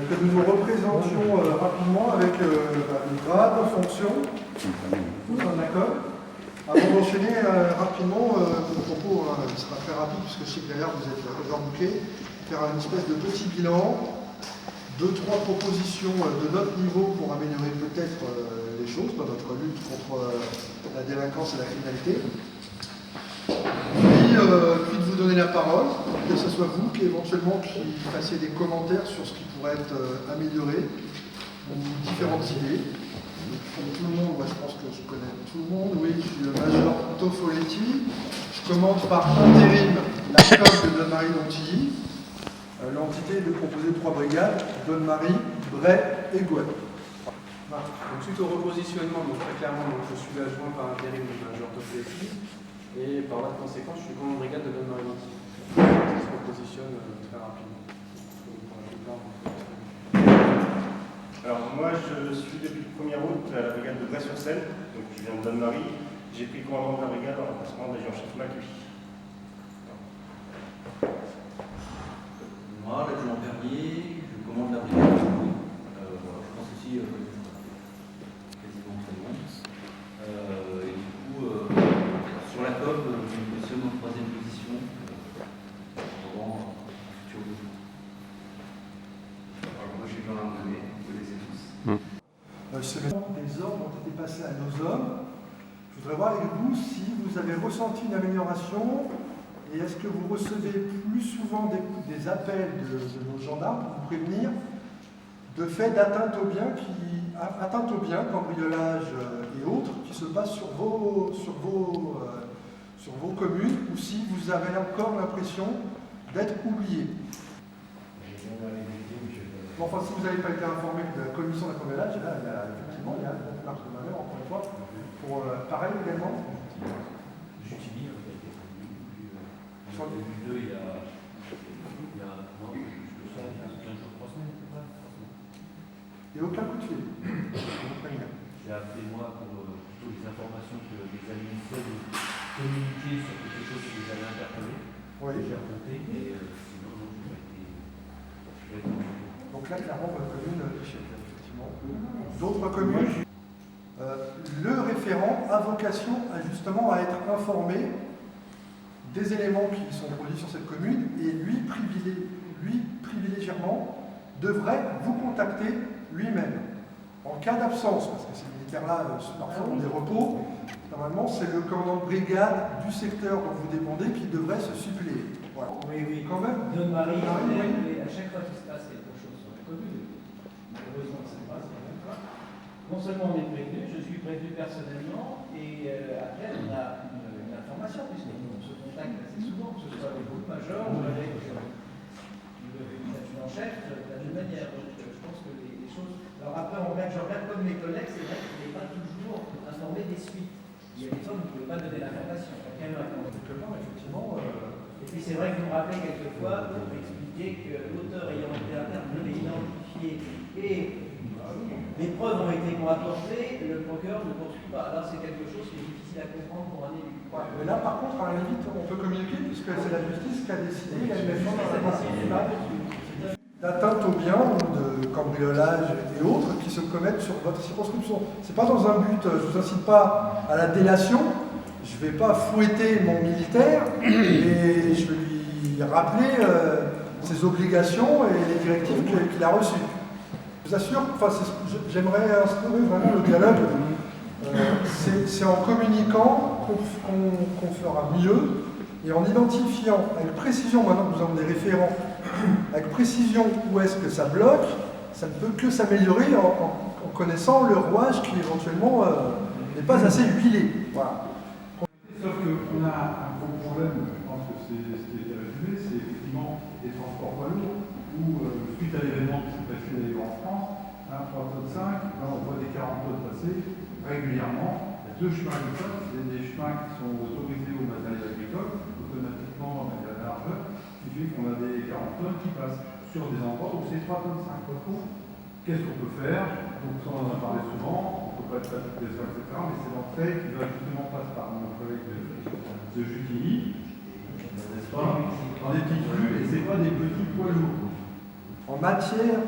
que nous nous représentions rapidement avec les grades, fonctions. Tous en accord. Avant d'enchaîner rapidement, mon propos sera très rapide puisque je sais que derrière vous êtes overbooké. Faire une espèce de petit bilan, 2-3 propositions de notre niveau pour améliorer peut-être les choses dans notre lutte contre la délinquance et la criminalité. Puis de vous donner la parole, que ce soit vous qui éventuellement qui fassiez des commentaires sur ce qui pourrait être amélioré, ou différentes idées. Comme tout le monde, moi je pense que je connais tout le monde, oui, je suis le major Tofoletti. Je commande par intérim la COP de Donne-Marie Lontilly. L'entité de proposer 3 brigades, Donne-Marie, Bray et Gouet. Donc, suite au repositionnement, donc très clairement, donc, je suis l'adjoint par intérim du major Tofoletti. Et par voie de conséquence, je suis commandant de brigade de Donne-Marie Lontilly. Ça se repositionne très rapidement. Alors moi, je suis depuis le 1er août à la brigade de Bray-sur-Seine, donc je viens de Donne-Marie. J'ai pris le commandement de la brigade en remplacement de l'adjudant-chef Macui. Moi, l'adjudant Perrier, je commande la brigade. Voilà, je pense aussi quasiment très bon. Et du coup, sur la COP, je me positionne en 3e position pendant un futur besoin. Alors, moi, je suis dans l'armée, vous connaissez tous. Des ordres ont été passés à nos hommes. Je voudrais voir avec vous si vous avez ressenti une amélioration et est-ce que vous recevez plus souvent des appels de nos gendarmes pour vous prévenir de faits d'atteinte aux biens, cambriolage et autres, qui se passent sur vos communes, ou si vous avez encore l'impression d'être oublié. Bon, enfin, si vous n'avez pas été informé de la commission d'un cambriolage, là, effectivement, il y a une marge de manœuvre, encore une fois, pour pareil également. J'utilise, Sur le 2, il y a non, je le sens, il y a 15 jours, 3 semaines, c'est ça 3 semaines. Et aucun coup de fil. J'ai appelé moi pour plutôt les informations que les administrés de communiquer sur quelque chose que vous avez interpellé. Oui. J'ai raconté, mais sinon, non, je n'ai pas été. Donc là, clairement, votre commune échec, effectivement. D'autres communes, le référent a vocation justement à être informé des éléments qui sont produits sur cette commune et lui, privilégièrement, devrait vous contacter lui-même. En cas d'absence, parce que ces militaires-là parfois ont des repos, normalement c'est le commandant de brigade du secteur dont vous dépendez qui devrait se suppléer. Voilà. Oui. Quand même. Donne-Marie, à chaque fois qu'il se passe quelque chose sur la commune, malheureusement ça se passe quand même pas. Non seulement on est prévenu, je suis prévenu personnellement, et après on a une information, puisqu'on se contacte assez souvent, que ce soit avec le major ou avec l'adjudant-chef, de la même manière. Donc je pense que les choses. Alors après, je regarde comme mes collègues, c'est vrai qu'il n'est pas toujours informé des suites. Il y a des fois où vous ne pouvez pas donner l'information. Effectivement. Et puis c'est vrai que vous me rappelez quelquefois pour expliquer que l'auteur ayant été interpellé, identifié et les preuves ont été apportées, le procureur ne poursuit pas. Alors c'est quelque chose qui est difficile à comprendre pour un élu. Ouais, mais là, par contre, à la limite, on peut communiquer puisque c'est la justice qui a décidé, il y a une réforme d'atteinte aux biens ou de cambriolage et autres qui se commettent sur votre circonscription. C'est pas dans un but, je vous incite pas à la délation, je vais pas fouetter mon militaire et je vais lui rappeler ses obligations et les directives qu'il a reçues. Je vous assure, j'aimerais instaurer vraiment le dialogue. C'est en communiquant qu'on fera mieux et en identifiant avec précision, maintenant que nous avons des référents, avec précision où est-ce que ça bloque, ça ne peut que s'améliorer en connaissant le rouage qui éventuellement n'est pas assez huilé. Voilà. Sauf qu'on a un gros problème, je pense que c'est ce qui a été résumé, c'est effectivement les transports poids lourds, où suite à l'événement qui s'est passé d'ailleurs en France, 3 tonnes 5, là on voit des 40 tonnes passer régulièrement. Il y a 2 chemins agricoles, c'est des chemins qui sont autorisés au matériel agricole, automatiquement dans la largeur, ce qui fait qu'on a des 40 tonnes qui passent sur des endroits où c'est 3 tonnes 5. Qu'est-ce qu'on peut faire? Donc ça on en a parlé souvent, on ne peut pas être à toutes les heures, etc. Mais c'est l'entrée qui va justement passer par mon collègue de Jutigny, n'est-ce pas? Dans des petits flux, et c'est pas des petits poids lourds. en matière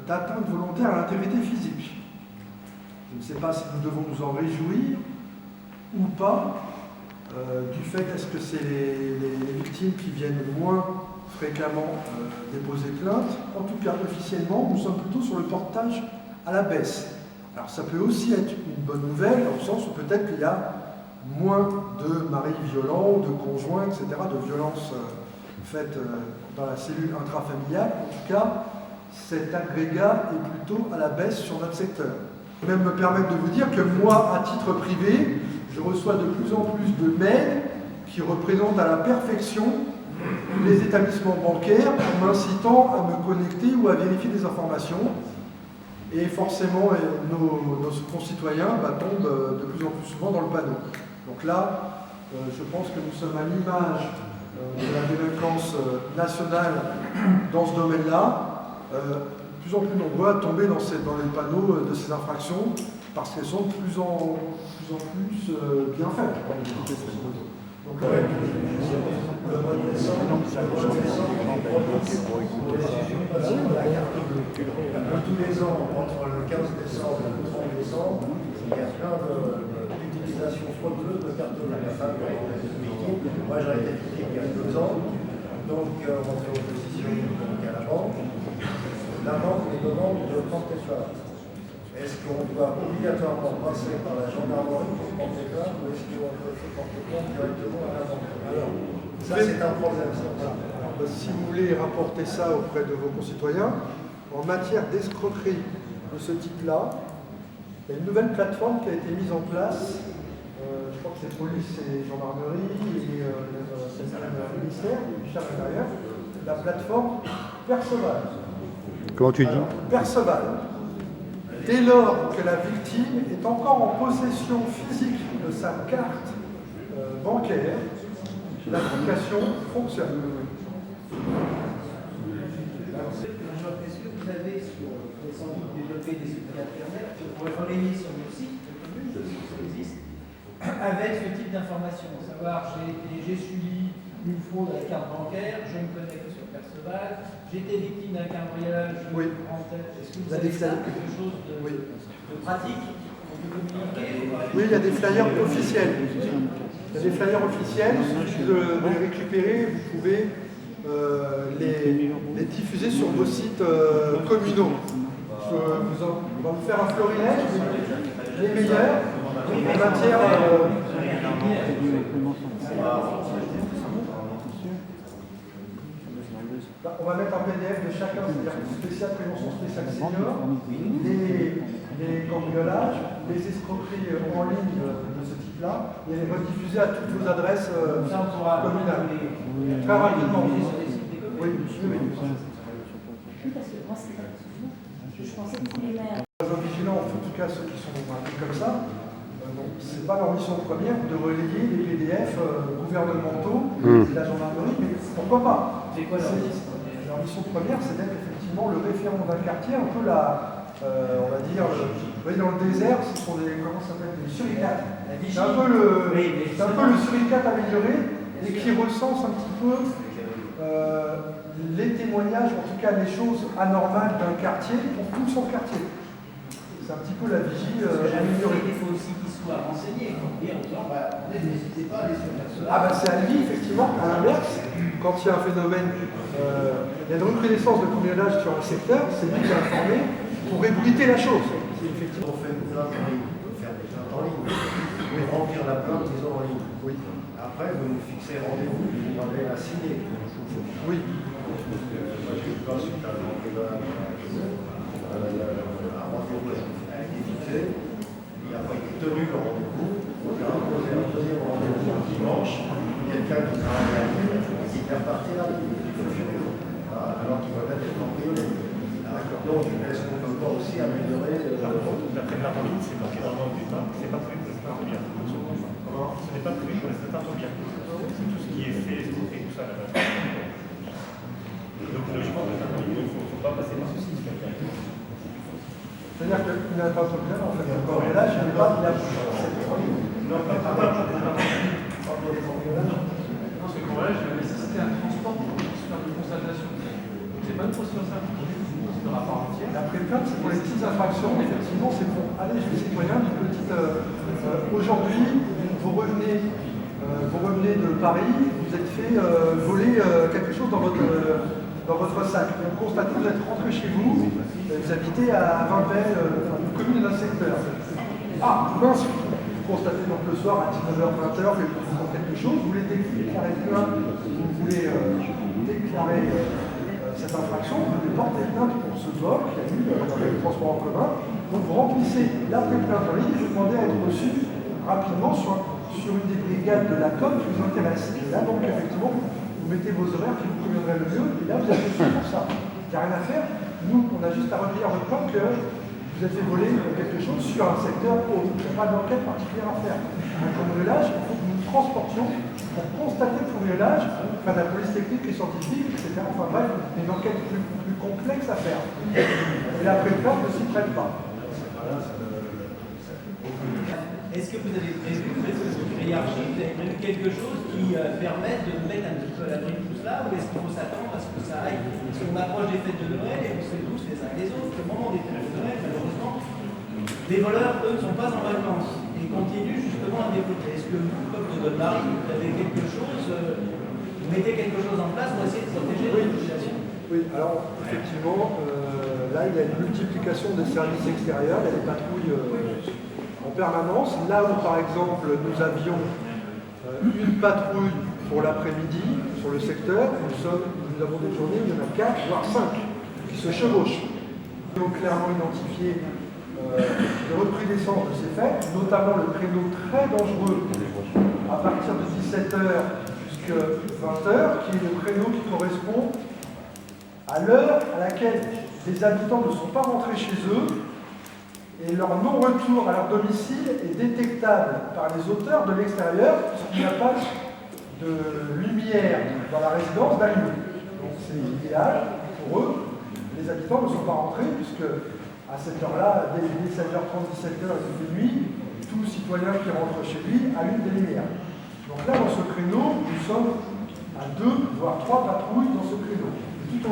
d'atteinte volontaire à l'intégrité physique. Je ne sais pas si nous devons nous en réjouir ou pas, du fait est-ce que c'est les victimes qui viennent moins fréquemment déposer plainte. En tout cas, officiellement, nous sommes plutôt sur le portage à la baisse. Alors ça peut aussi être une bonne nouvelle, dans le sens où peut-être qu'il y a moins de maris violents, de conjoints, etc., de violences faites dans la cellule intrafamiliale. En tout cas, cet agrégat est plutôt à la baisse sur notre secteur. Je vais même me permettre de vous dire que moi, à titre privé, je reçois de plus en plus de mails qui représentent à la perfection les établissements bancaires en m'incitant à me connecter ou à vérifier des informations. Et forcément, nos concitoyens tombent de plus en plus souvent dans le panneau. Donc là, je pense que nous sommes à l'image de la délinquance nationale dans ce domaine-là, de plus en plus nombreux à tomber dans les panneaux de ces infractions parce qu'elles sont de plus en plus bien faites. Donc, le mois de décembre, tous les ans, entre le 15 décembre et le 30 décembre, il y a plein d'utilisations frauduleuses de cartes de la femme qui a été victime. Moi, j'ai été victime il y a 2 ans, donc on fait opposition à la banque. La banque nous demande de porter plainte. Est-ce qu'on doit obligatoirement passer par la gendarmerie pour porter plainte ou est-ce qu'on peut porter plainte directement à la banque? Alors, ça c'est un problème. Si vous voulez rapporter ça auprès de vos concitoyens, en matière d'escroquerie de ce type-là, il y a une nouvelle plateforme qui a été mise en place. Je crois que c'est police et gendarmerie et le ministère du chef intérieur, la plateforme Perceval. Comment tu dis? Perceval. Dès lors que la victime est encore en possession physique de sa carte bancaire, l'application fonctionne. Est-ce que vous avez sans doute développé des outils Internet que vous pourrez relayer sur le site de commune, ça existe, avec ce type d'information, à savoir j'ai subi une fraude à la carte bancaire, je me connecte sur Perceval, j'étais victime d'un cambriolage en tête. Est-ce que vous avez quelque chose de pratique qu'on peut communiquer? Oui, il y a des flyers officiels. Il y a des flyers officiels, il suffit de les récupérer, vous pouvez les diffuser sur vos sites communaux. On va vous faire un florilège, les meilleurs, en matière on va mettre un PDF de chacun, c'est-à-dire spécial prévention spéciale senior, les cambriolages, les escroqueries en ligne de ce type-là, et les rediffuser à toutes vos adresses communales. Très rapidement. Oui, parce que moi, c'est pas je pensais que tous les maires. Les vigilants, en tout cas ceux qui sont comme ça, ce n'est pas leur mission première de relayer les PDF gouvernementaux de la gendarmerie, mais pourquoi pas? Leur mission première, c'est d'être effectivement le référent d'un quartier, un peu on va dire, vous voyez dans le désert, ce sont comment ça s'appelle, des suricates. C'est un peu le suricate amélioré et qui recense un petit peu les témoignages, en tout cas les choses anormales d'un quartier pour tout son quartier. C'est un petit peu la vigie améliorée. Il faut aussi qu'ils soient renseignés, en disant, n'hésitez pas à aller sur Perceval. Ah c'est à lui, effectivement, à l'inverse, quand il y a un phénomène, il y a une reconnaissance de cambriolage sur un secteur, c'est lui qui est informé pour ébruiter la chose. Effectivement, on fait une plainte en ligne, on peut faire des plaintes en ligne, oui. Remplir la plainte, disons en ligne. Oui. Après, vous nous fixez rendez-vous, vous nous demandez à signer. Oui. Moi, je ne sais pas si tu as un rendez-vous a été fixé, il n'a pas été tenu le rendez-vous, on a imposé un deuxième rendez-vous un dimanche, quelqu'un qui travaille à Lille, qui est reparti à Lille, alors qu'il va être cambriolé. Donc, est-ce qu'on ne peut pas aussi améliorer la préplainte en ligne, c'est bloqué dans le monde du temps, c'est pas prévu pour les plaintes bien. Ce n'est pas prévu pour les plaintes bien. C'est tout ce qui est fait, et tout ça là-bas. Donc, logiquement, il ne faut pas passer par ceci. C'est-à-dire qu'il n'a pas de bien, en fait, le cambriolage, il n'est pas de la Non, pas de cambriolage. Non, ce cambriolage, il va nécessiter un transport pour faire une constatation. C'est pas autre sur ça. À part entière. La pré-plainte, c'est pour les petites infractions. Effectivement, c'est pour alléger les citoyens d'une petite. Aujourd'hui, vous revenez de Paris, vous êtes fait voler quelque chose dans votre sac. Vous constatez que vous êtes rentré chez vous, vous habitez à Vimpel, une commune d'un secteur. Ah, mince, vous constatez donc le soir à 19h, 20h, quelque chose, vous voulez déclarer plainte, vous voulez déclarer cette infraction, vous portez plainte pour ce vol qu'il y a eu dans les transports en commun. Donc vous remplissez la pré-plainte en ligne et vous demandez à être reçu rapidement sur une des brigades de la com qui vous intéresse. Et là, donc, effectivement, vous mettez vos horaires qui vous conviendraient le mieux, et là, vous êtes reçu pour ça. Il n'y a rien à faire. Nous, on a juste à recueillir votre plainte que vous êtes fait voler quelque chose sur un secteur autre. Il n'y a pas d'enquête particulière à faire. Un cambriolage, il faut que nous transportions pour constater le cambriolage, enfin, la police technique et scientifique, etc. Enfin bref, une enquête plus complexe à faire. Et la pré-plainte ne s'y prête pas. Est-ce que vous avez prévu, hiérarchie, vous avez prévu quelque chose qui permette de mettre un petit peu à l'abri de tout cela, ou est-ce qu'il faut s'attendre à ce que ça aille? Parce qu'on approche des fêtes de Noël et on sait tous les uns les autres, au moment des fêtes de Noël, malheureusement, les voleurs, eux, ne sont pas en vacances et continuent justement à développer. Est-ce que vous, comme de Donne-Marie, vous avez quelque chose, vous mettez quelque chose en place pour essayer de protéger la population? Oui, alors effectivement, là il y a une multiplication des services extérieurs, il y a des patrouilles en permanence. Là où par exemple nous avions une patrouille pour l'après-midi sur le secteur, nous avons des journées où il y en a 4 voire 5 qui se chevauchent. Nous avons clairement identifié le recrudescence de ces faits, notamment le créneau très dangereux à partir de 17h jusqu'à 20h, qui est le créneau qui correspond à l'heure à laquelle les habitants ne sont pas rentrés chez eux et leur non-retour à leur domicile est détectable par les auteurs de l'extérieur, puisqu'il n'y a pas de lumière dans la résidence d'allumée. Donc c'est idéal pour eux. Les habitants ne sont pas rentrés, puisque à cette heure-là, dès 16h30, 17h, il fait nuit, tout citoyen qui rentre chez lui allume des lumières. Donc là, dans ce créneau, nous sommes à 2, voire 3 patrouilles dans ce créneau.